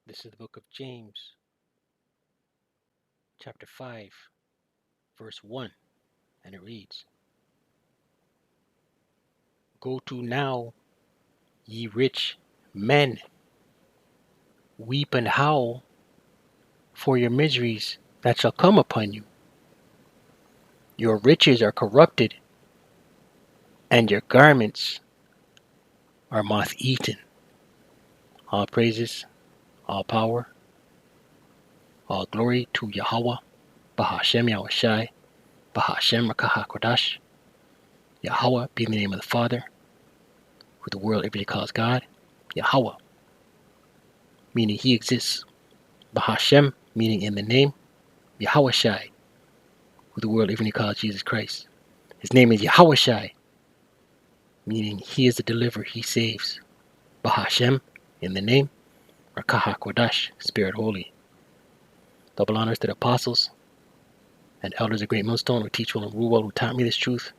This is the book of James, chapter 5, verse 1, and it reads, Go to now, ye rich men, weep and howl for your miseries that shall come upon you. Your riches are corrupted, and your garments are moth-eaten. All praises, all power, all glory to Yahweh, Bahashem Yahushai, Bahashem Rakah Kodash. Yahweh being the name of the Father, who the world everybody calls God. Yahweh, meaning He exists. Bahashem, meaning in the name. Yahushai, who the world everybody calls Jesus Christ. His name is Yahushai, meaning He is the deliverer, He saves. Bahashem, in the name. Rakah Kodash, Spirit Holy. Double honors to the apostles and elders of Great Millstone who teach well and rule well, who taught me this truth.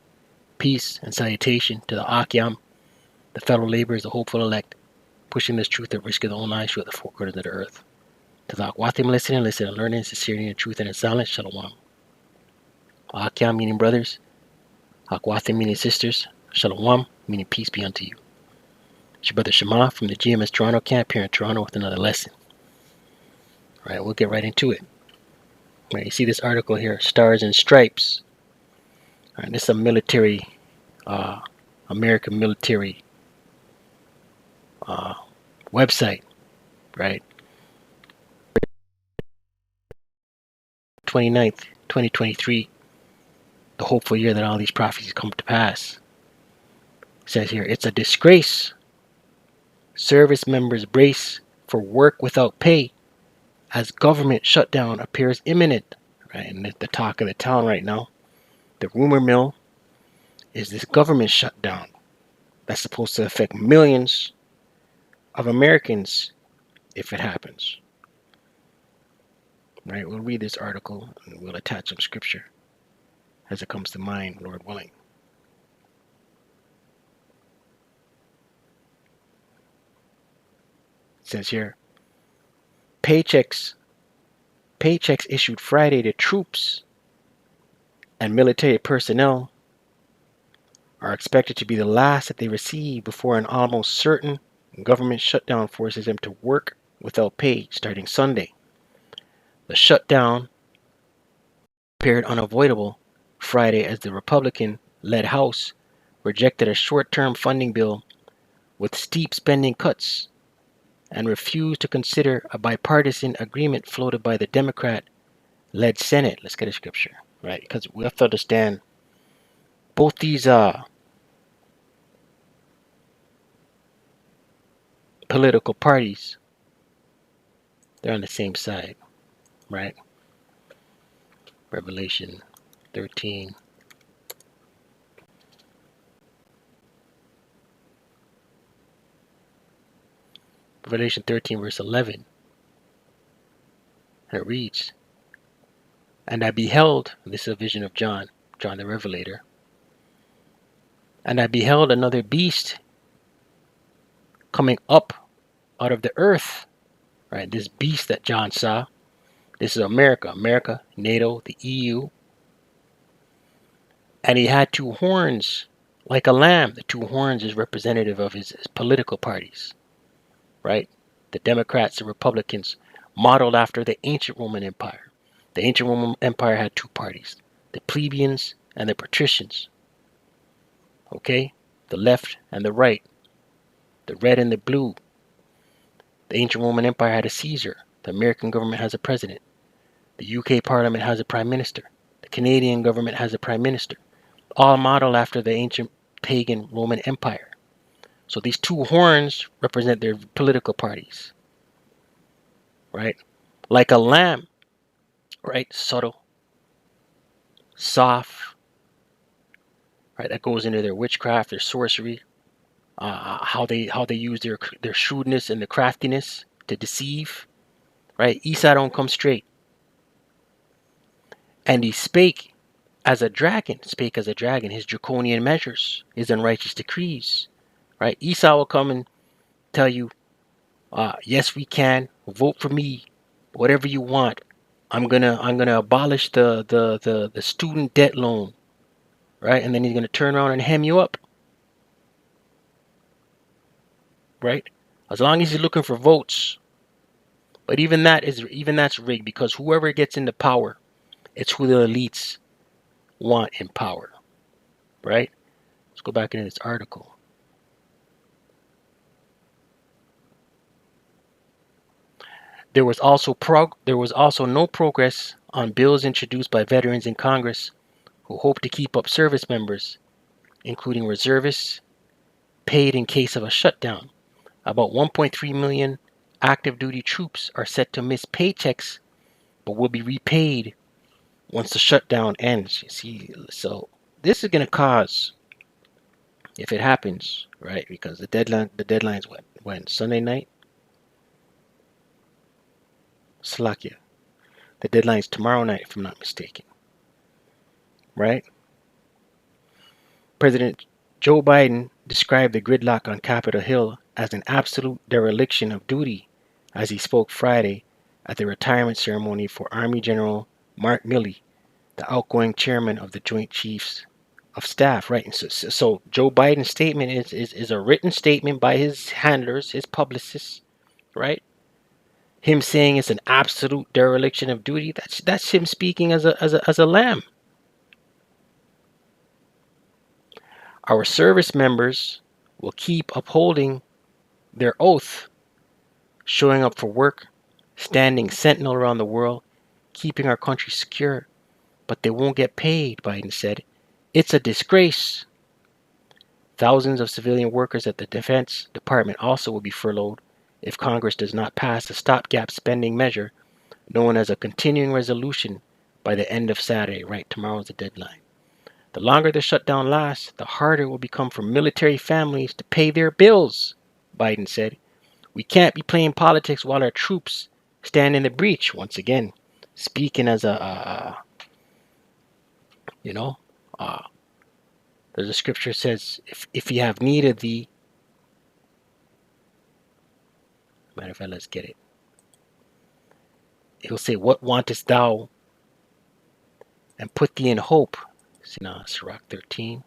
Peace and salutation to the Akyam, the fellow laborers, the hopeful elect, pushing this truth at risk of their own lives throughout the four corners of the earth. To the Akwatim listening, learning, sincerity, and truth, and in silence, Shalom. Akyam meaning brothers, Akwatim meaning sisters, Shalom meaning peace be unto you. It's your brother Shema from the GMS Toronto camp here in Toronto with another lesson. All right, we'll get right into it. All right, you see this article here, Stars and Stripes. All right, this is a military, American military website, right? 29th, 2023, the hopeful year that all these prophecies come to pass. It says here, it's a disgrace. Service members brace for work without pay as government shutdown appears imminent. Right, and the talk of the town right now, the rumor mill, is this government shutdown that's supposed to affect millions of Americans if it happens. Right, we'll read this article and we'll attach some scripture as it comes to mind, Lord willing. It says here, paychecks issued Friday to troops and military personnel are expected to be the last that they receive before an almost certain government shutdown forces them to work without pay starting Sunday. The shutdown appeared unavoidable Friday as the Republican-led House rejected a short-term funding bill with steep spending cuts and refused to consider a bipartisan agreement floated by the Democrat-led Senate. Let's get a scripture, right? Because we have to understand both these political parties, they're on the same side, right? Revelation 13. Revelation 13 verse 11. And it reads, And I beheld, this is a vision of John the Revelator, and I beheld another beast coming up out of the earth, right? This beast that John saw, this is America, NATO, the EU, and he had two horns like a lamb. The two horns is representative of his political parties, right? The Democrats and Republicans, modeled after the ancient Roman Empire. The ancient Roman Empire had two parties, the plebeians and the patricians. Okay? The left and the right, the red and the blue. The ancient Roman Empire had a Caesar. The American government has a president. The UK Parliament has a prime minister. The Canadian government has a prime minister. All modeled after the ancient pagan Roman Empire. So these two horns represent their political parties, right? Like a lamb, right? Subtle, soft, right? That goes into their witchcraft, their sorcery, how they use their shrewdness and the craftiness to deceive, right? Esau don't come straight. And he spake as a dragon, his draconian measures, his unrighteous decrees, right? Esau will come and tell you, Yes, we can. Vote for me. Whatever you want. I'm gonna abolish the student debt loan, right? And then he's gonna turn around and hem you up, right? As long as he's looking for votes. But even that's rigged because whoever gets into power, it's who the elites want in power, right? Let's go back into this article. There was also no progress on bills introduced by veterans in Congress who hope to keep up service members, including reservists, paid in case of a shutdown. About 1.3 million active duty troops are set to miss paychecks but will be repaid once the shutdown ends. You see, so this is going to cause, if it happens, right? Because the deadline's when Sunday night, Slovakia. The deadline's tomorrow night, if I'm not mistaken, right? President Joe Biden described the gridlock on Capitol Hill as an absolute dereliction of duty as he spoke Friday at the retirement ceremony for Army General Mark Milley, the outgoing chairman of the Joint Chiefs of Staff, right? And so Joe Biden's statement is a written statement by his handlers, his publicists, right? Him saying it's an absolute dereliction of duty. That's him speaking as a lamb. Our service members will keep upholding their oath, showing up for work, standing sentinel around the world, keeping our country secure, but they won't get paid, Biden said. It's a disgrace. Thousands of civilian workers at the Defense Department also will be furloughed if Congress does not pass a stopgap spending measure known as a continuing resolution by the end of Saturday. Right, tomorrow's the deadline. The longer the shutdown lasts, the harder it will become for military families to pay their bills, Biden said. We can't be playing politics while our troops stand in the breach. Once again, speaking as you know, uh, there's a scripture says, if you have need of thee, matter of fact, let's get it. He'll say, what wantest thou? And put thee in hope. See now, Sirach 13.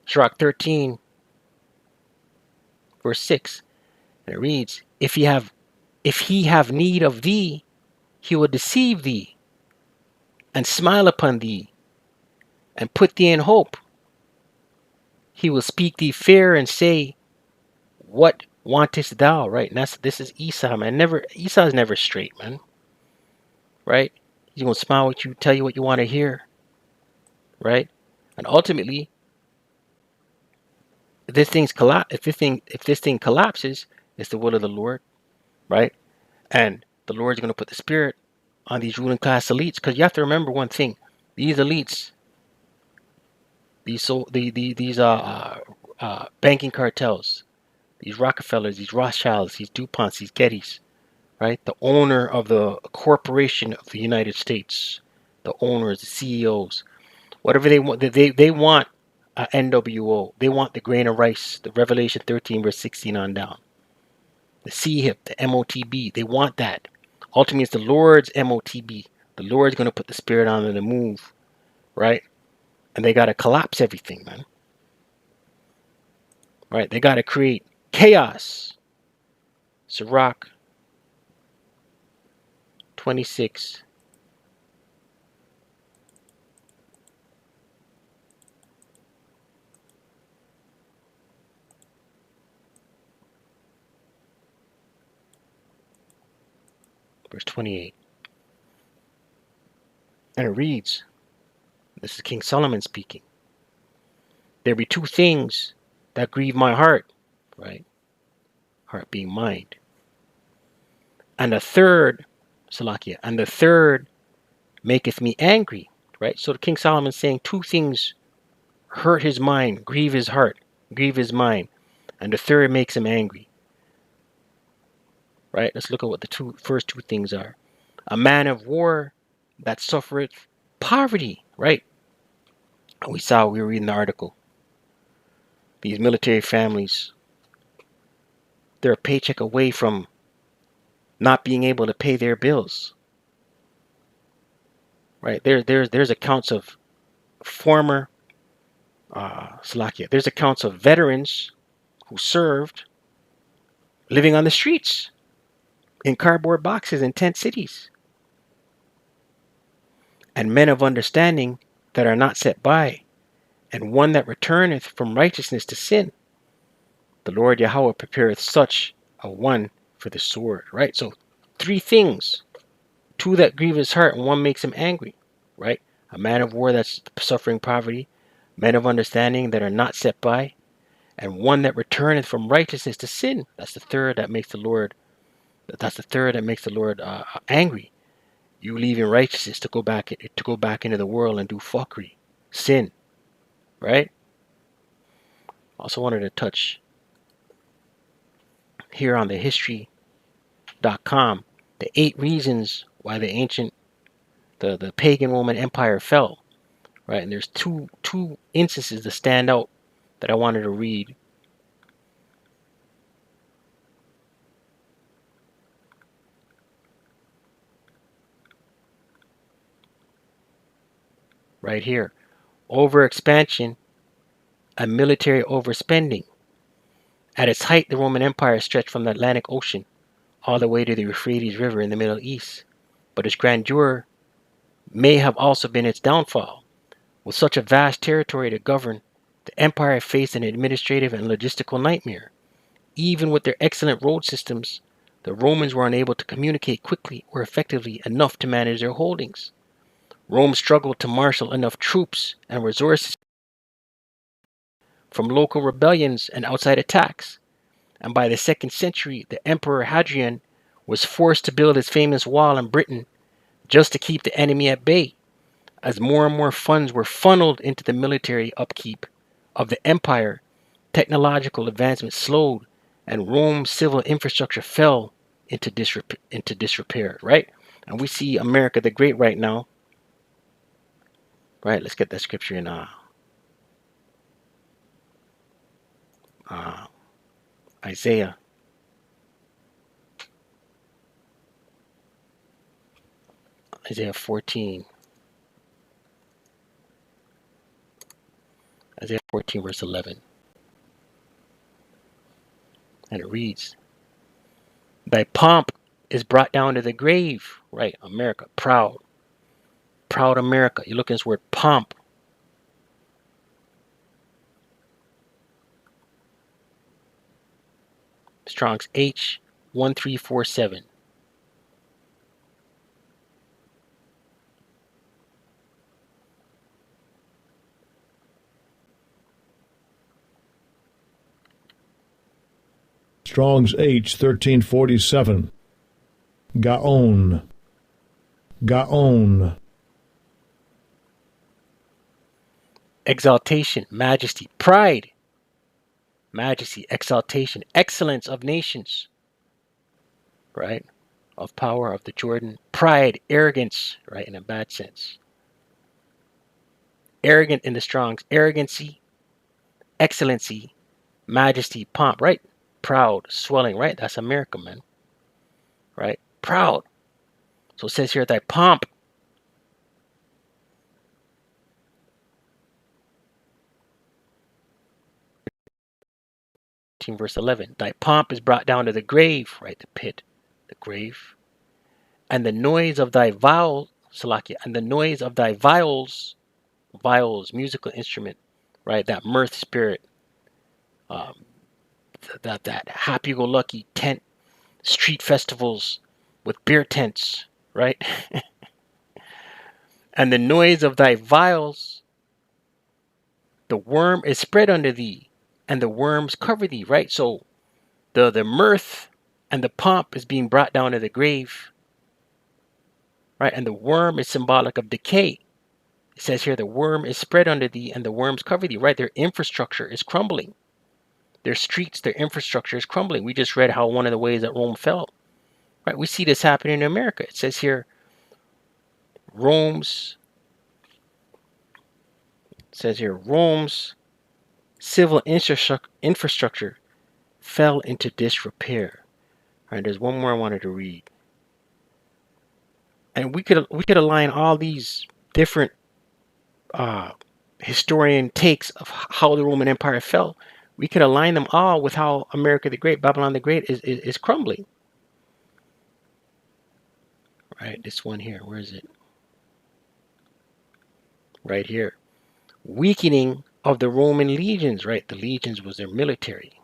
Sirach 13, verse 6. And it reads, if he have need of thee, he will deceive thee and smile upon thee and put thee in hope. He will speak thee fair and say, what wantest thou? Right? And this is Esau, man. Esau's never straight, man. Right? He's gonna smile at you, tell you what you want to hear. Right? And ultimately, if this thing collapses, it's the will of the Lord, right? And the Lord's gonna put the spirit on these ruling class elites, because you have to remember one thing: these elites, these banking cartels, these Rockefellers, these Rothschilds, these DuPonts, these Gettys, right? The owner of the corporation of the United States, the owners, the CEOs, whatever they want, they want NWO. They want the grain of rice, the Revelation 13 verse 16 on down. The CHIP, the MOTB, they want that. Ultimately, it's the Lord's MOTB. The Lord's going to put the spirit on them to move, right? And they got to collapse everything, man. Right? They got to create chaos. Sirach 26. Verse 28. And it reads, this is King Solomon speaking. There be two things that grieve my heart, right? Heart being mind. And the third, Salakia, and the third maketh me angry, right? So the King Solomon's saying two things hurt his mind, grieve his heart, grieve his mind, and the third makes him angry, right? Let's look at what the first two things are. A man of war that suffereth poverty, right? And we were reading the article. These military families, they're a paycheck away from not being able to pay their bills. Right? There's accounts of former Slovakia. There's accounts of veterans who served living on the streets in cardboard boxes in tent cities. And men of understanding that are not set by, and one that returneth from righteousness to sin. The Lord Yahweh prepareth such a one for the sword. Right? So 3 things. 2 that grieve his heart, and 1 makes him angry. Right? A man of war that's suffering poverty, men of understanding that are not set by, and 1 that returneth from righteousness to sin. That's the third that makes the Lord. That's the third that makes the Lord angry. You leaving righteousness to go back into the world and do fuckery, sin, right? Also wanted to touch here on the history.com the 8 reasons why the pagan Roman Empire fell, right? And there's two instances that stand out that I wanted to read. Right here. Overexpansion and military overspending. At its height, the Roman Empire stretched from the Atlantic Ocean all the way to the Euphrates River in the Middle East. But its grandeur may have also been its downfall. With such a vast territory to govern, the empire faced an administrative and logistical nightmare. Even with their excellent road systems, the Romans were unable to communicate quickly or effectively enough to manage their holdings. Rome struggled to marshal enough troops and resources from local rebellions and outside attacks. And by the 2nd century, the Emperor Hadrian was forced to build his famous wall in Britain just to keep the enemy at bay. As more and more funds were funneled into the military upkeep of the empire, technological advancement slowed and Rome's civil infrastructure fell into disrepair, right? And we see America the Great right now, right? Let's get that scripture in Isaiah. Isaiah 14. Isaiah 14 verse 11. And it reads, Thy pomp is brought down to the grave, right? America, proud. Proud America. You look at this word pomp. Strong's H1347. Strong's H1347. Gaon. Gaon. Exaltation, majesty, pride. Majesty, exaltation, excellence of nations, right? Of power of the Jordan. Pride, arrogance, right? In a bad sense. Arrogant in the Strong's, arrogancy, excellency, majesty, pomp, right? Proud, swelling, right? That's America, man. Right? Proud. So it says here thy pomp. Verse 11. Thy pomp is brought down to the grave, right? The pit, the grave. And the noise of thy viols, Salakia, and the noise of thy viols, musical instrument, right? That mirth spirit, that happy-go-lucky tent, street festivals with beer tents, right? And the noise of thy viols, the worm is spread under thee, and the worms cover thee, right? So the mirth and the pomp is being brought down to the grave, right? And the worm is symbolic of decay. It says here, the worm is spread under thee, and the worms cover thee, right? Their infrastructure is crumbling. Their streets, their infrastructure is crumbling. We just read how one of the ways that Rome fell, right? We see this happening in America. It says here, Rome's It says here, Rome's civil infrastructure fell into disrepair. All right, there's one more I wanted to read, and we could align all these different uh, historian takes of how the Roman Empire fell. We could align them all with how America the Great, Babylon the Great, is crumbling. Right, this one here, where is it? Right here. Weakening of the Roman legions, right? The legions was their military.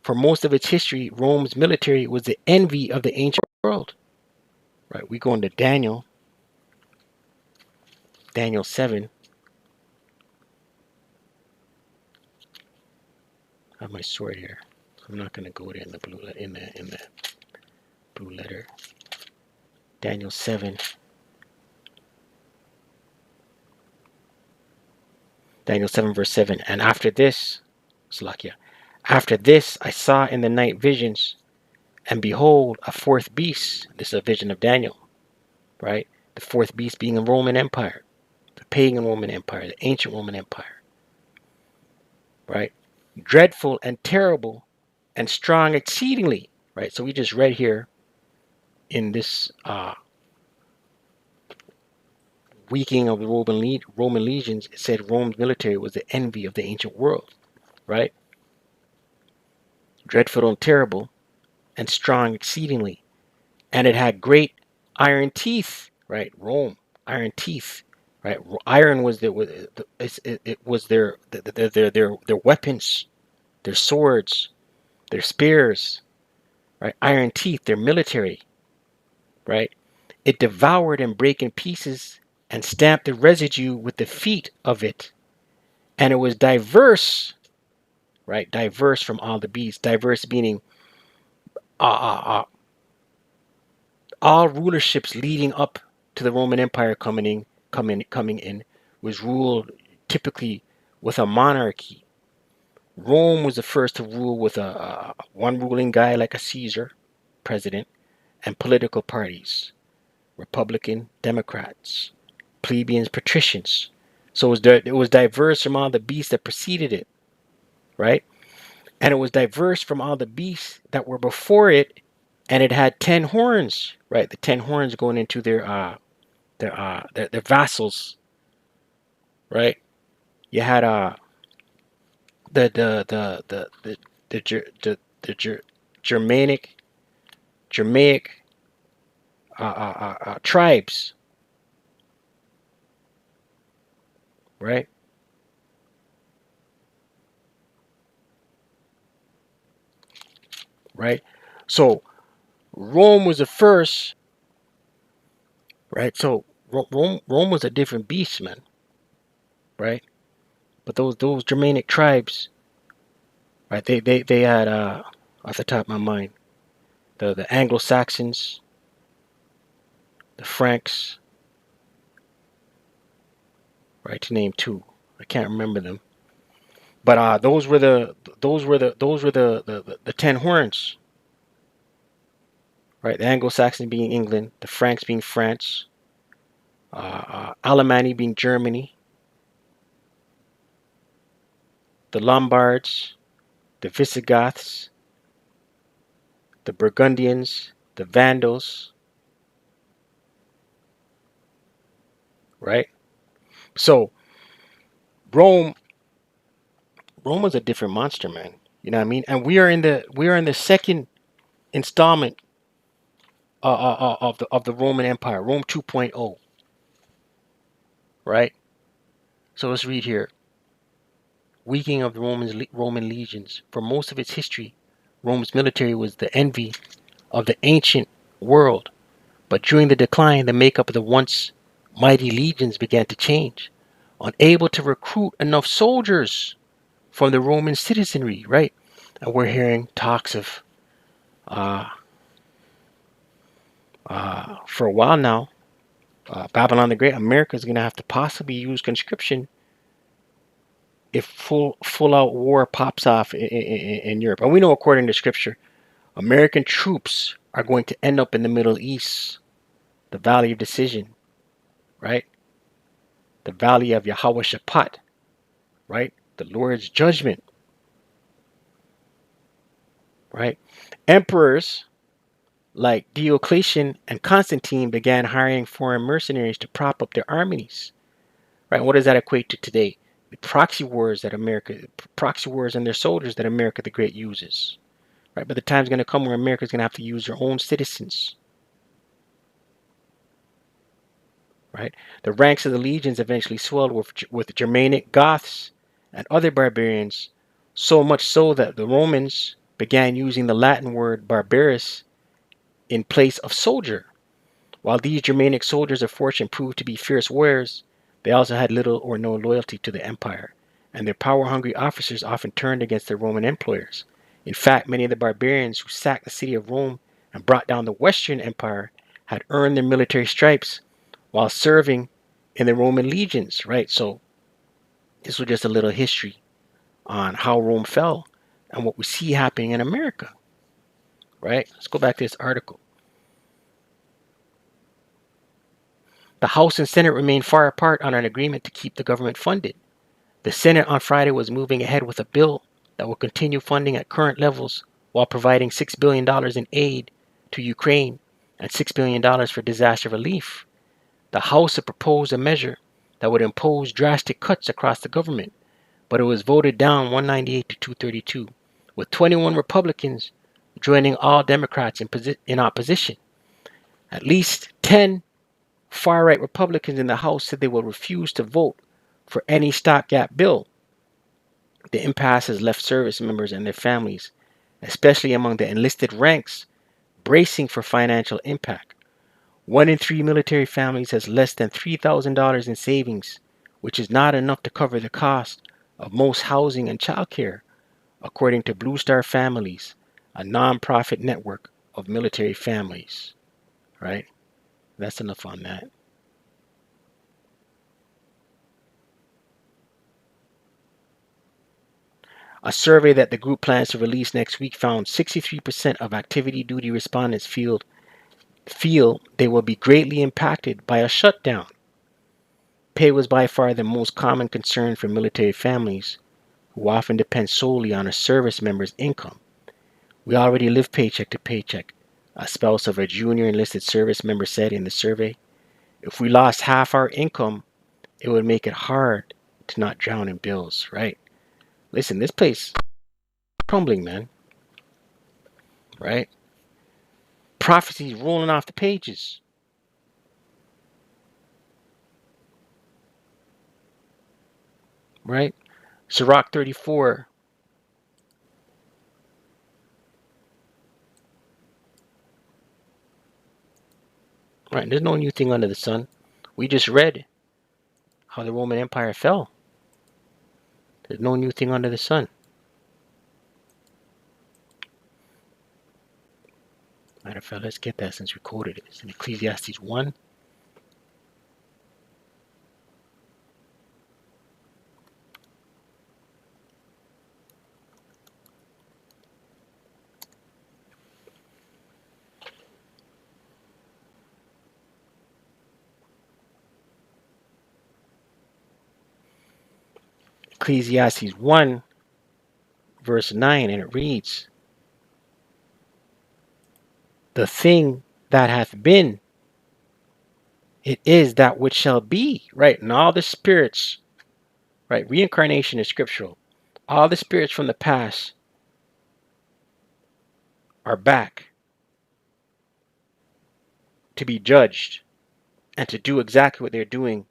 For most of its history, Rome's military was the envy of the ancient world. Right, we go into Daniel 7. I have my sword here. I'm not going to go there in the blue blue letter. Daniel 7. Daniel 7 verse 7. And after this, Salakia, after this I saw in the night visions, and behold, a fourth beast. This is a vision of Daniel, right? The fourth beast being the Roman Empire, the pagan Roman Empire, the ancient Roman Empire, right? Dreadful and terrible and strong exceedingly, right? So we just read here in this weakening of the Roman legions, it said Rome's military was the envy of the ancient world, right? Dreadful and terrible and strong exceedingly. And it had great iron teeth, right? Rome, iron teeth, right? Iron was it was their weapons, their swords, their spears, right? Iron teeth, their military, right? It devoured and brake in pieces and stamped the residue with the feet of it. And it was diverse, right? Diverse from all the beasts. Diverse meaning all rulerships leading up to the Roman Empire coming in was ruled typically with a monarchy. Rome was the first to rule with a one ruling guy like a Caesar, president, and political parties, Republican, Democrats, plebeians, patricians. So it was diverse from all the beasts that preceded it, right? And it was diverse from all the beasts that were before it, and it had 10 horns, right? The 10 horns going into their vassals, right? You had the the the the the the Germanic tribes, right? Right. So Rome was the first, right? So Rome was a different beast, man, right? But those Germanic tribes, right? They had off the top of my mind, the Anglo-Saxons, the Franks, right? To name two, I can't remember them. But those were the 10 horns, right? The Anglo-Saxons being England, the Franks being France, Alemanni being Germany, the Lombards, the Visigoths, the Burgundians, the Vandals, right? So Rome Rome was a different monster, man. You know what I mean? And we are in the second installment of the Roman Empire, Rome 2.0, right? So let's read here. Weakening of the Roman legions. For most of its history, Rome's military was the envy of the ancient world. But during the decline, the makeup of the once mighty legions began to change. Unable to recruit enough soldiers from the Roman citizenry, right? And we're hearing talks of, uh, for a while now, Babylon the Great, America is going to have to possibly use conscription if full out war pops off in Europe. And we know, according to Scripture, American troops are going to end up in the Middle East, the Valley of Decision, right? the valley of Yahweh right? The Lord's judgment, right? Emperors like Diocletian and Constantine began hiring foreign mercenaries to prop up their armies, right? What does that equate to today? The proxy wars and their soldiers that America the Great uses, right? But the time's going to come where America's going to have to use their own citizens, right? The ranks of the legions eventually swelled with Germanic Goths and other barbarians, so much so that the Romans began using the Latin word barbarus in place of soldier. While these Germanic soldiers of fortune proved to be fierce warriors, they also had little or no loyalty to the empire, and their power-hungry officers often turned against their Roman employers. In fact, many of the barbarians who sacked the city of Rome and brought down the Western Empire had earned their military stripes while serving in the Roman legions, right? So this was just a little history on how Rome fell and what we see happening in America, right? Let's go back to this article. The House and Senate remained far apart on an agreement to keep the government funded. The Senate on Friday was moving ahead with a bill that will continue funding at current levels while providing $6 billion in aid to Ukraine and $6 billion for disaster relief. The House had proposed a measure that would impose drastic cuts across the government, but it was voted down 198 to 232, with 21 Republicans joining all Democrats in opposition. At least 10 far-right Republicans in the House said they will refuse to vote for any stopgap bill. The impasse has left service members and their families, especially among the enlisted ranks, bracing for financial impact. 1 in 3 military families has less than $3,000 in savings, which is not enough to cover the cost of most housing and childcare, according to Blue Star Families, a non-profit network of military families. Right? That's enough on that. A survey that the group plans to release next week found 63% of activity duty respondents feel they will be greatly impacted by a shutdown. Pay was by far the most common concern for military families, who often depend solely on a service member's income. We already live paycheck to paycheck, a spouse of a junior enlisted service member said in the survey. If we lost half our income, it would make it hard to not drown in bills, right? Listen, this place is crumbling, man, right? Prophecies rolling off the pages. Right? Sirach 34. Right? There's no new thing under the sun. We just read how the Roman Empire fell. There's no new thing under the sun. Matter of fact, let's get that since we quoted it. It's in Ecclesiastes 1. Ecclesiastes 1, verse 9, and it reads, the thing that hath been, it is that which shall be, right? And all the spirits, right? Reincarnation is scriptural. All the spirits from the past are back to be judged and to do exactly what they're doing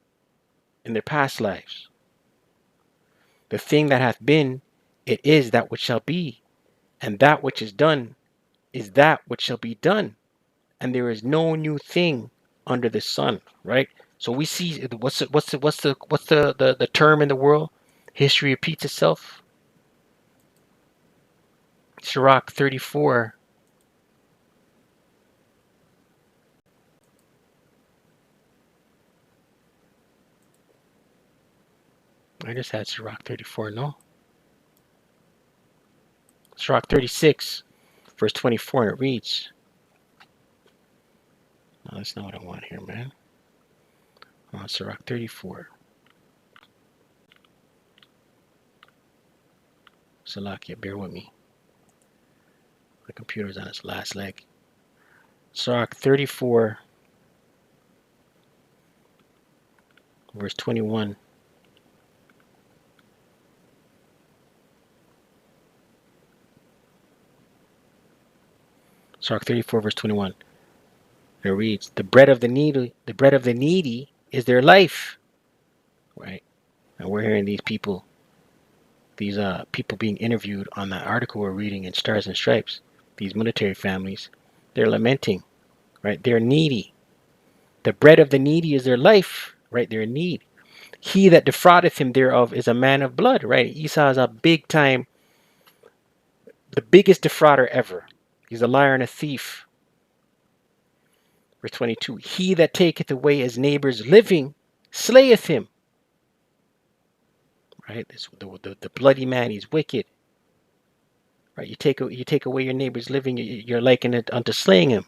in their past lives. The thing that hath been, it is that which shall be, and that which is done is that which shall be done, and there is no new thing under the sun. Right? So we see what's the term in the world? History repeats itself. Sirach 34. I just had Sirach 34, no? Sirach 36, verse 24, and it reads. No, that's not what I want here, man. Sirach 34. Salakia, bear with me. My computer's on its last leg. Sirach 34, verse 21. Sirach 34, verse 21. It reads, the bread of the needy is their life. Right? And we're hearing these people being interviewed on that article we're reading in Stars and Stripes, these military families, they're lamenting, right? They're needy. The bread of the needy is their life, right? They're in need. He that defraudeth him thereof is a man of blood, right? Esau is a big time, the biggest defrauder ever. He's a liar and a thief. Verse 22, he that taketh away his neighbor's living slayeth him, right? The bloody man, he's wicked. Right, you take away your neighbor's living, you're liking it unto slaying him.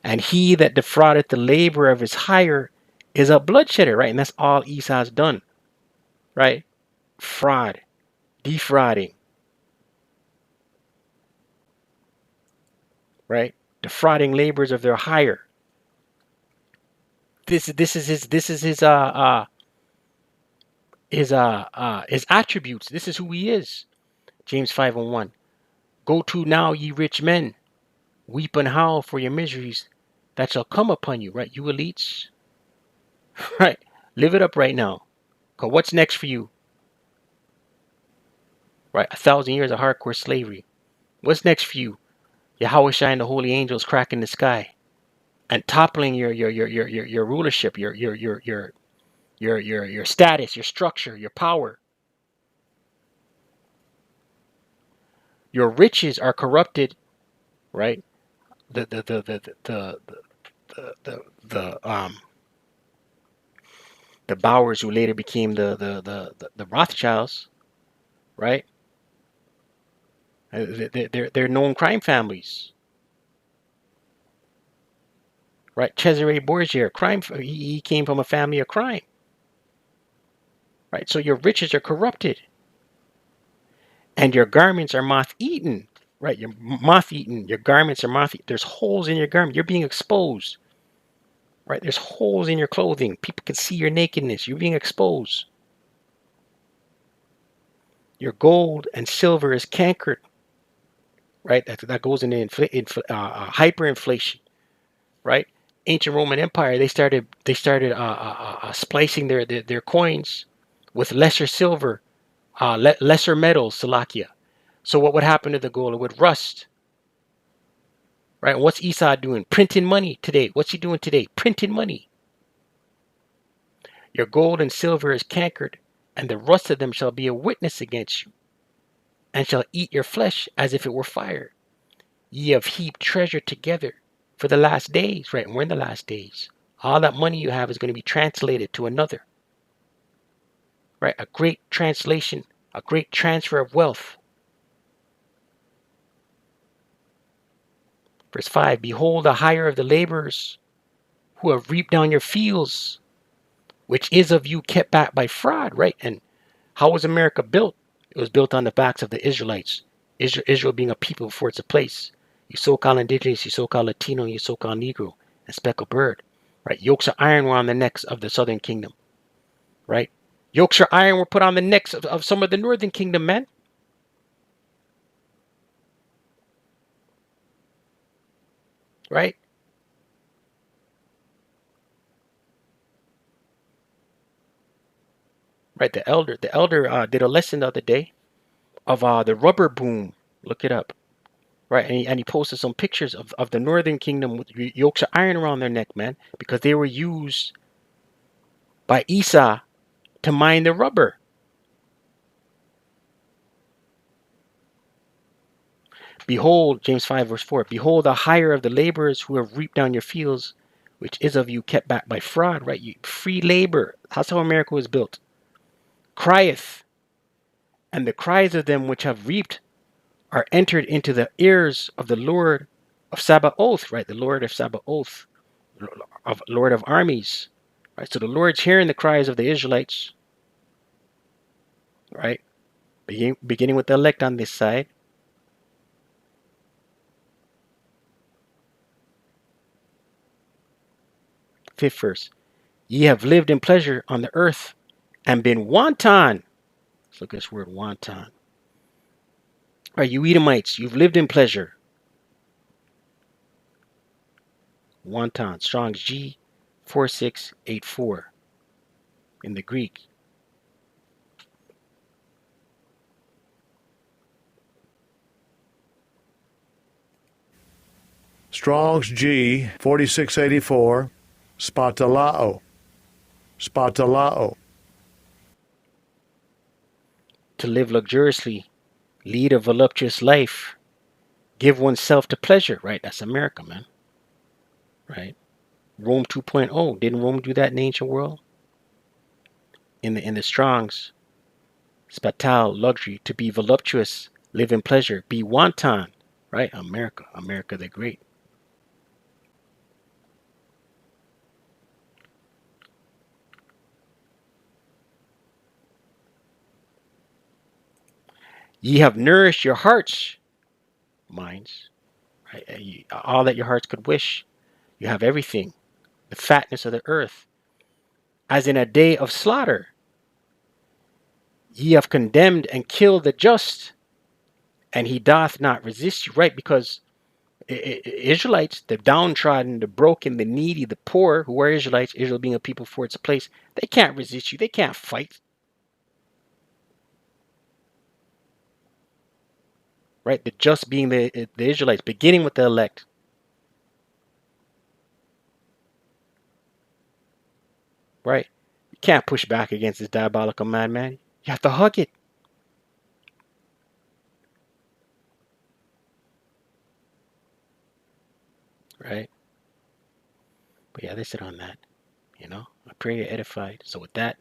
And he that defraudeth the labor of his hire is a bloodshedder, right? And that's all Esau's done, right? Fraud, defrauding, right? Defrauding laborers of their hire. This is his attributes. This is who he is. James 5:1. Go to now, ye rich men, weep and howl for your miseries that shall come upon you, right? You elites, right? Live it up right now. Cause what's next for you? Right? 1,000 years of hardcore slavery. What's next for you? Yahweh and the holy angels cracking the sky and toppling your rulership, your status, your structure, your power. Your riches are corrupted, right? The Bowers who later became the Rothschilds, right? They're known crime families, right? Cesare Borgia, he came from a family of crime, right? So your riches are corrupted, and your garments are moth-eaten, right? You're moth-eaten. Your garments are moth-eaten. There's holes in your garment. You're being exposed, right? There's holes in your clothing. People can see your nakedness. You're being exposed. Your gold and silver is cankered, right? That goes into hyperinflation, right? Ancient Roman Empire, they started splicing their coins with lesser silver, lesser metals, Salakia. So what would happen to the gold? It would rust, right? And what's Esau doing? Printing money today. What's he doing today? Printing money. Your gold and silver is cankered, and the rust of them shall be a witness against you, and shall eat your flesh as if it were fire. Ye have heaped treasure together for the last days, right? And we're in the last days. All that money you have is going to be translated to another, right? A great translation, a great transfer of wealth. Verse 5, behold the hire of the laborers who have reaped down your fields, which is of you kept back by fraud, right? And how was America built? It was built on the backs of the Israelites. Israel being a people before it's a place. You so-called indigenous, you so-called Latino, you so-called Negro, and speckled bird, right? Yokes of iron were on the necks of the southern kingdom, right? Yokes of iron were put on the necks of some of the northern kingdom, man. Right? Right. The elder did a lesson the other day of the rubber boom. Look it up. Right. And he posted some pictures of the northern kingdom with yokes of iron around their neck, man, because they were used by Esau to mine the rubber. Behold, James 5 verse 4, behold the hire of the laborers who have reaped down your fields, which is of you kept back by fraud, right? You free labor. That's how America was built. Crieth, and the cries of them which have reaped are entered into the ears of the Lord of Sabaoth, right? The Lord of Sabaoth, of Lord of armies, right? So the Lord's hearing the cries of the Israelites, right? Beginning with the elect on this side. Fifth verse. Ye have lived in pleasure on the earth and been wanton. Let's look at this word wanton. Right, you Edomites, you've lived in pleasure. Wanton. Strong's G 4684 in the Greek. Strong's G 4684, spatalao. Spatalao. To live luxuriously, lead a voluptuous life, give oneself to pleasure. Right, that's America, man. Right. Rome 2.0. Didn't Rome do that in the ancient world? In the Strong's, spatal, luxury, to be voluptuous, live in pleasure, be wanton. Right, America. America the Great. Ye have nourished your hearts, minds, right? All that your hearts could wish. You have everything, the fatness of the earth. As in a day of slaughter, ye have condemned and killed the just, and he doth not resist you, right? Because Israelites, the downtrodden, the broken, the needy, the poor, who are Israelites, Israel being a people for its place, they can't resist you. They can't fight. Right? The just being the Israelites, beginning with the elect. Right? You can't push back against this diabolical madman. You have to hug it. Right? But yeah, that's it on that. I pray you're edified. So with that,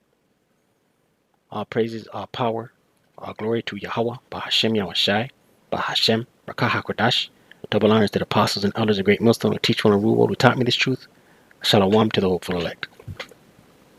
all praises, all power, all glory to Yahweh, Bahashem Yahushai, Bahashem, Rakah HaKodash. Double honors to the apostles and elders of Great Millstone who teach one and rule world who taught me this truth. Shalom to the hopeful elect.